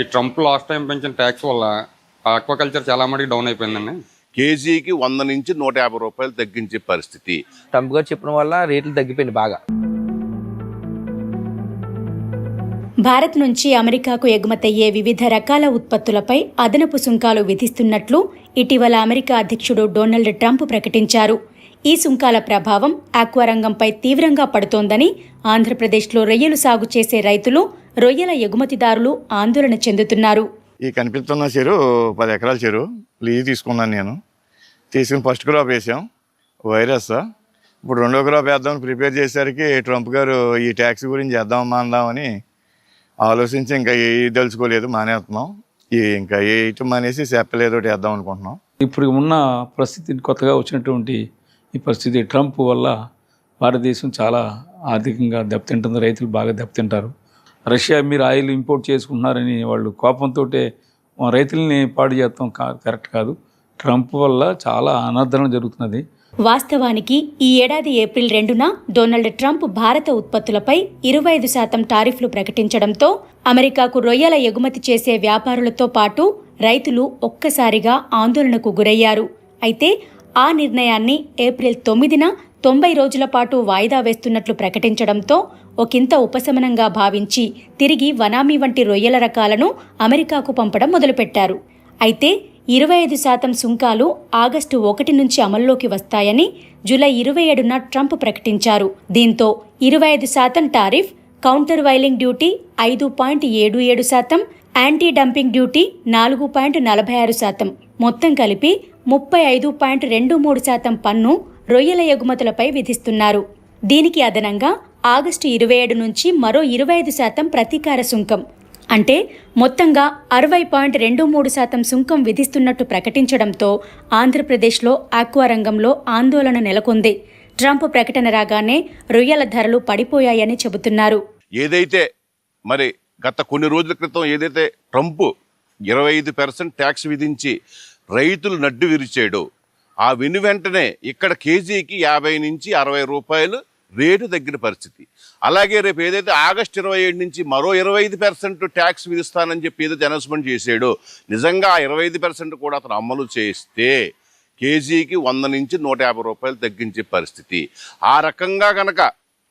ఈ Trump last time పెంచిన tax వల్ల ఆక్వాకల్చర్ చాలా మటుకు డౌన్ అయిపోయిందండి. కేజీకి 100 నుంచి 150 రూపాయలు తగ్గించే పరిస్థితి. ట్రంప్ గారు చెప్పిన వల్ల రేట్లు తగ్గిపోయింది బాగా. భారత్ నుంచి అమెరికాకు ఎగుమతయ్యే వివిధ రకాల ఉత్పత్తులపై అదనపు సుంకాలు విధిస్తున్నట్లు ఇటీవల అమెరికా అధ్యక్షుడు డొనాల్డ్ ట్రంప్ ప్రకటించారు. ఈ సుంకాల ప్రభావం ఆక్వా రంగంపై తీవ్రంగా పడుతోందని ఆంధ్రప్రదేశ్లో రొయ్యలు సాగు చేసే రైతులు, రొయ్యల ఎగుమతిదారులు ఆందోళన చెందుతున్నారు. ఈ కనిపిస్తున్న చెరువు 10 ఎకరాల చెరువు లీజ్ తీసుకున్నాను. నేను తీసుకుని ఫస్ట్ క్రాప్ వేసాం వైరస్. ఇప్పుడు రెండో క్రాప్ వేద్దామని ప్రిపేర్ చేసేసరికి ట్రంప్ గారు ఈ ట్యాక్స్ గురించి చేద్దామా అందామని ఆలోచించి ఇంకా ఏ తెలుసుకోలేదు, మానేస్తున్నాం. ఇంకా ఏ ఐటమ్ అనేసి చెప్పలేదు వేద్దాం అనుకుంటున్నాం. ఇప్పుడు ఉన్న పరిస్థితి, కొత్తగా వచ్చినటువంటి ఈ పరిస్థితి ట్రంప్ వల్ల భారతదేశం చాలా ఆర్థికంగా దెబ్బతింటుంది. రైతులు బాగా దెబ్బతింటారు. రష్యా మీరు ఆయిల్ ఇంపోర్ట్ చేసుకుంటున్నారని వాళ్ళు కోపంతో రైతుల్ని పాడు చేస్తాం కరెక్ట్ కాదు. ట్రంప్ వల్ల చాలా అనర్థనం జరుగుతున్నది. వాస్తవానికి ఈ ఏడాది ఏప్రిల్ 2న డొనాల్డ్ ట్రంప్ భారత ఉత్పత్తులపై 25% టారిఫ్లు ప్రకటించడంతో అమెరికాకు రొయ్యల ఎగుమతి చేసే వ్యాపారులతో పాటు రైతులు ఒక్కసారిగా ఆందోళనకు గురయ్యారు. అయితే ఆ నిర్ణయాన్ని ఏప్రిల్ 9న 90 రోజుల పాటు వాయిదా వేస్తున్నట్లు ప్రకటించడంతో ఒకంత ఉపశమనంగా భావించి తిరిగి వనామీ వంటి రొయ్యల రకాలను అమెరికాకు పంపడం మొదలుపెట్టారు. అయితే 25% సుంకాలు ఆగస్టు 1 నుంచి అమల్లోకి వస్తాయని జూలై 27న ట్రంప్ ప్రకటించారు. దీంతో 25% tariff, counter wailing duty 5.77%, anti dumping duty 4.46%, మొత్తం కలిపి 35.23% పన్ను రొయ్యల ఎగుమతులపై విధిస్తున్నారు. దీనికి అదనంగా ఆగస్టు 27 నుంచి మరో 25% ప్రతీకార సుంకం, అంటే మొత్తంగా 60.23% సుంకం విధిస్తున్నట్టు ప్రకటించడంతో ఆంధ్రప్రదేశ్లో ఆక్వా రంగంలో ఆందోళన నెలకొంది. ట్రంప్ ప్రకటన రాగానే రొయ్యల ధరలు పడిపోయాయని చెబుతున్నారు. ఏదైతే మరి గత కొన్ని రోజుల క్రితం ఏదైతే ట్రంప్ 25% ట్యాక్స్ విధించి రైతులు నడ్డు విరిచాడు, ఆ వెంటనే ఇక్కడ కేజీకి 50 నుంచి 60 రూపాయలు రేటు తగ్గిన పరిస్థితి. అలాగే రేపు ఏదైతే ఆగస్టు 27 నుంచి మరో 25% ట్యాక్స్ విధిస్తానని చెప్పి ఏదైతే అనౌన్స్మెంట్ చేసాడో, నిజంగా ఆ 25% కూడా అతను అమలు చేస్తే కేజీకి 100 నుంచి 150 రూపాయలు తగ్గించే పరిస్థితి. ఆ రకంగా కనుక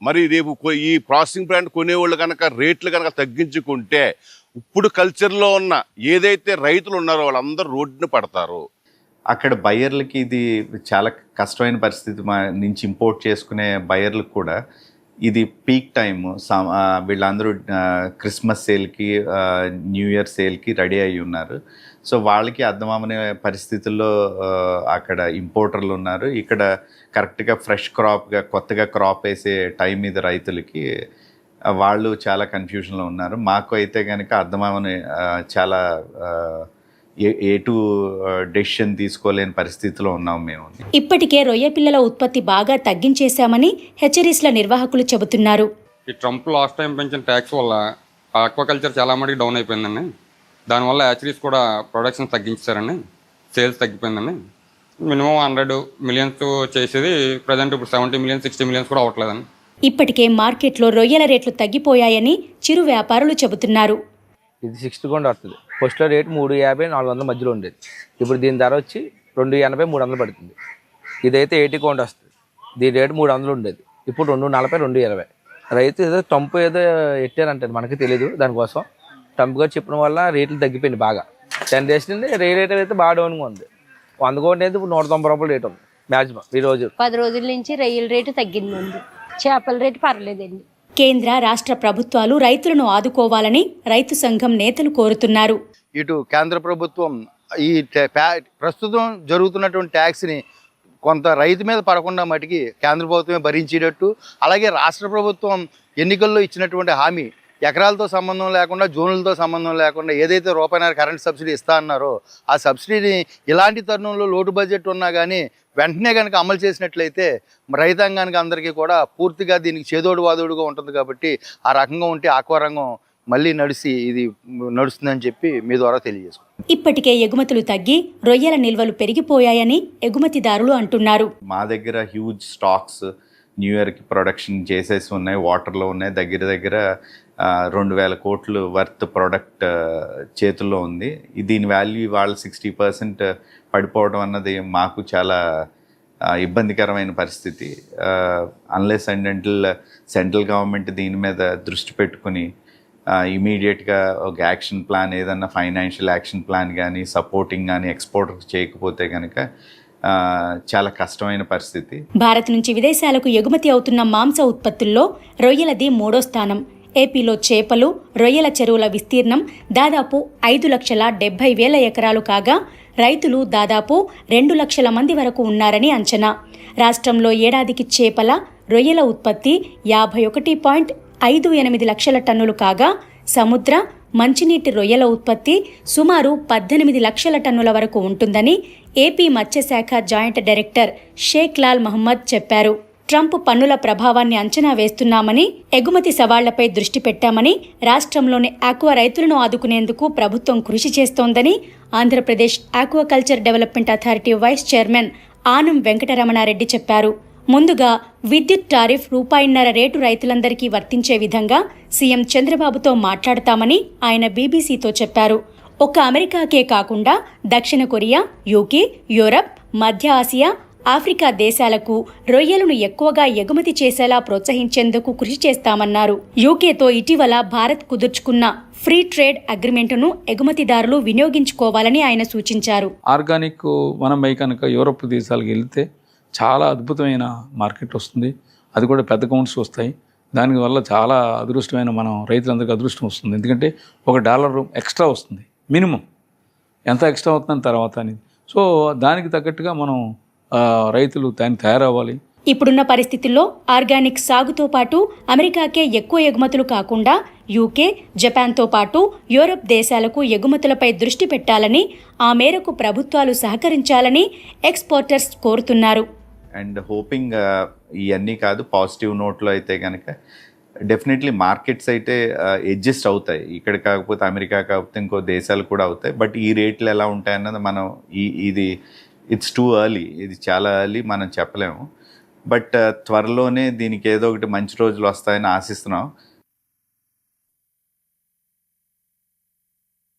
మరి రేపు ఈ ప్రాసెసింగ్ ప్లాంట్ కొనేవాళ్ళు కనుక రేట్లు కనుక తగ్గించుకుంటే ఇప్పుడు కల్చర్లో ఉన్న ఏదైతే రైతులు ఉన్నారో వాళ్ళందరూ రోడ్డున పడతారు. అక్కడ బయ్యర్లకి ఇది చాలా కష్టమైన పరిస్థితి. నుంచి ఇంపోర్ట్ చేసుకునే బయ్యర్లకు కూడా ఇది పీక్ టైమ్. వీళ్ళందరూ క్రిస్మస్ సేల్కి, న్యూ ఇయర్ సేల్కి రెడీ అయి ఉన్నారు. సో వాళ్ళకి అర్థమనే పరిస్థితుల్లో అక్కడ ఇంపోర్టర్లు ఉన్నారు. ఇక్కడ కరెక్ట్గా ఫ్రెష్ క్రాప్గా కొత్తగా క్రాప్ వేసే టైం మీద రైతులకి వాళ్ళు చాలా కన్ఫ్యూజన్లో ఉన్నారు. మాకు అయితే కనుక అర్థమని చాలా ఎటు డెసిషన్ తీసుకోలేని పరిస్థితిలో ఉన్నాం మేము. ఇప్పటికే రొయ్య పిల్లల ఉత్పత్తి బాగా తగ్గించేశామని హెచ్చరీస్ల నిర్వాహకులు చెబుతున్నారు. ఈ ట్రంప్ లాస్ట్ టైం పెంచిన ట్యాక్స్ వల్ల ఆక్వాకల్చర్ చాలా మటుకు డౌన్ అయిపోయిందండి. దానివల్ల హ్యాచరీస్ కూడా ప్రొడక్షన్ తగ్గించారండి, సేల్స్ తగ్గిపోయిందండి. మినిమం 100 మిలియన్స్ చేసేది ప్రజెంట్ ఇప్పుడు 70 మిలియన్స్ 60 మిలియన్స్ కూడా అవ్వట్లేదండి. ఇప్పటికే మార్కెట్లో రొయ్యల రేట్లు తగ్గిపోయాయని చిరు వ్యాపారులు చెబుతున్నారు. ఇది 60 కొండ వస్తుంది. ఫస్ట్లో రేటు 350-400 మధ్యలో ఉండేది. ఇప్పుడు దీని ధర వచ్చి 280-300 పడుతుంది. ఇదైతే 80 కొండ వస్తుంది. దీని రేటు 300 ఉండేది. ఇప్పుడు 240-220. రైతు ఏదో ట్రంప్ ఏదో ఎట్టారంటే మనకి తెలియదు. దానికోసం ట్రంప్ గారు చెప్పిన వల్ల రేట్లు తగ్గిపోయింది బాగా. 10 డేస్ నుండి రేట్ అయితే బాగా డౌన్గా ఉంది. 100 కొండ అయితే ఇప్పుడు 190 రూపాయలు రేటు ఉంది మ్యాక్సిమం. ఈ రోజు 10 రోజుల నుంచి రొయ్యల రేటు తగ్గిందండి. చేపల రేటు పర్లేదండి. కేంద్ర రాష్ట్ర ప్రభుత్వాలు రైతులను ఆదుకోవాలని రైతు సంఘం నేతలు కోరుతున్నారు. ఇటు కేంద్ర ప్రభుత్వం ఈ ప్రస్తుతం జరుగుతున్నటువంటి ట్యాక్స్ని కొంత రైతు మీద పడకుండా మటుకి కేంద్ర ప్రభుత్వమే భరించేటట్టు, అలాగే రాష్ట్ర ప్రభుత్వం ఎన్నికల్లో ఇచ్చినటువంటి హామీ ఎకరాలతో సంబంధం లేకుండా, జోన్లతో సంబంధం లేకుండా ఏదైతే రూపాయన్నర కరెంట్ సబ్సిడీ ఇస్తా అన్నారో ఆ సబ్సిడీని ఇలాంటి తరుణంలో లోటు బడ్జెట్ ఉన్నా కానీ వెంటనే కనుక అమలు చేసినట్లయితే రైతాంగానికి అందరికీ కూడా పూర్తిగా దీనికి చేదోడు వాదోడుగా ఉంటుంది. కాబట్టి ఆ రకంగా ఉంటే ఆక్వా రంగం మళ్ళీ నడుస్తుందని చెప్పి మీ ద్వారా తెలియజేసుకుంటాం. ఇప్పటికే ఎగుమతులు తగ్గి రొయ్యల నిల్వలు పెరిగిపోయాయని ఎగుమతిదారులు అంటున్నారు. మా దగ్గర హ్యూజ్ స్టాక్స్ న్యూ ఇయర్కి ప్రొడక్షన్ చేసేసి ఉన్నాయి, వాటర్లో ఉన్నాయి. దగ్గర దగ్గర 2,000 కోట్లు వర్త్ ప్రోడక్ట్ చేతుల్లో ఉంది. దీని వాల్యూ ఇవాళ 60% పడిపోవడం అన్నది మాకు చాలా ఇబ్బందికరమైన పరిస్థితి. Unless and until central government దీని మీద దృష్టి పెట్టుకుని ఇమీడియట్గా ఒక యాక్షన్ ప్లాన్, ఏదన్నా ఫైనాన్షియల్ యాక్షన్ ప్లాన్ కానీ, సపోర్టింగ్ కానీ ఎక్స్పోర్ట్ చేయకపోతే కనుక చాలా కష్టమైన పరిస్థితి. భారత్ నుంచి విదేశాలకు ఎగుమతి అవుతున్న మాంస ఉత్పత్తుల్లో రొయ్యలది 3వ స్థానం. ఏపీలో చేపలు, రొయ్యల చెరువుల విస్తీర్ణం దాదాపు 5,70,000 ఎకరాలు కాగా రైతులు దాదాపు 2 లక్షల మంది వరకు ఉన్నారని అంచనా. రాష్ట్రంలో ఏడాదికి చేపల, రొయ్యల ఉత్పత్తి 51.58 లక్షల టన్నులు కాగా సముద్ర, మంచినీటి రొయ్యల ఉత్పత్తి సుమారు 18 లక్షల టన్నుల వరకు ఉంటుందని ఏపీ మత్స్యశాఖ జాయింట్ డైరెక్టర్ షేక్ లాల్ మహమ్మద్ చెప్పారు. ట్రంప్ పన్నుల ప్రభావాన్ని అంచనా వేస్తున్నామని, ఎగుమతి సవాళ్లపై దృష్టి పెట్టామని, రాష్ట్రంలోని ఆక్వా రైతులను ఆదుకునేందుకు ప్రభుత్వం కృషి చేస్తోందని Andhra Pradesh aquaculture development authority vice chairman Anam Venkataramana Reddy చెప్పారు. ముందుగా విద్యుత్ టారిఫ్ ₹1.5 రేటు రైతులందరికీ వర్తించే విధంగా సీఎం చంద్రబాబుతో మాట్లాడతామని ఆయన బీబీసీతో చెప్పారు. ఒక్క అమెరికాకే కాకుండా దక్షిణ కొరియా, యూకే, యూరప్, మధ్య ఆసియా, ఆఫ్రికా దేశాలకు రొయ్యలను ఎక్కువగా ఎగుమతి చేసేలా ప్రోత్సహించేందుకు కృషి చేస్తామన్నారు. యూకేతో ఇటీవల భారత్ కుదుర్చుకున్న ఫ్రీ ట్రేడ్ అగ్రిమెంటును ఎగుమతిదారులు వినియోగించుకోవాలని ఆయన సూచించారు. ఆర్గానిక్ మనం కనుక యూరప్ దేశాలకు వెళ్తే చాలా అద్భుతమైన మార్కెట్ వస్తుంది. అది కూడా పెద్ద కౌంట్స్ వస్తాయి. దానివల్ల చాలా అదృష్టమైన మనం రైతులందరికీ అదృష్టం వస్తుంది. ఎందుకంటే $1 ఎక్స్ట్రా వస్తుంది మినిమం. ఎంత ఎక్స్ట్రా అవుతుందని తర్వాత అనేది. సో దానికి తగ్గట్టుగా మనం రైతులు దానికి తయారవ్వాలి. ఇప్పుడున్న పరిస్థితుల్లో ఆర్గానిక్ సాగుతో పాటు అమెరికాకే ఎక్కువ ఎగుమతులు కాకుండా యూకే, జపాన్తో పాటు యూరప్ దేశాలకు ఎగుమతులపై దృష్టి పెట్టాలని, ఆ మేరకు ప్రభుత్వాలు సహకరించాలని ఎక్స్పోర్టర్స్ కోరుతున్నారు. అండ్ హోపింగ్ ఇవన్నీ కాదు, పాజిటివ్ నోట్లో అయితే కనుక డెఫినెట్లీ మార్కెట్స్ అయితే అడ్జస్ట్ అవుతాయి. ఇక్కడ కాకపోతే అమెరికా కాకపోతే ఇంకో దేశాలు కూడా అవుతాయి. బట్ ఈ రేట్లు ఎలా ఉంటాయన్నది మనం ఇది ఇట్స్ టూ ఎర్లీ, ఇది చాలా ఎర్లీ, మనం చెప్పలేము. బట్ త్వరలోనే దీనికి ఏదో ఒకటి మంచి రోజులు వస్తాయని ఆశిస్తున్నాం.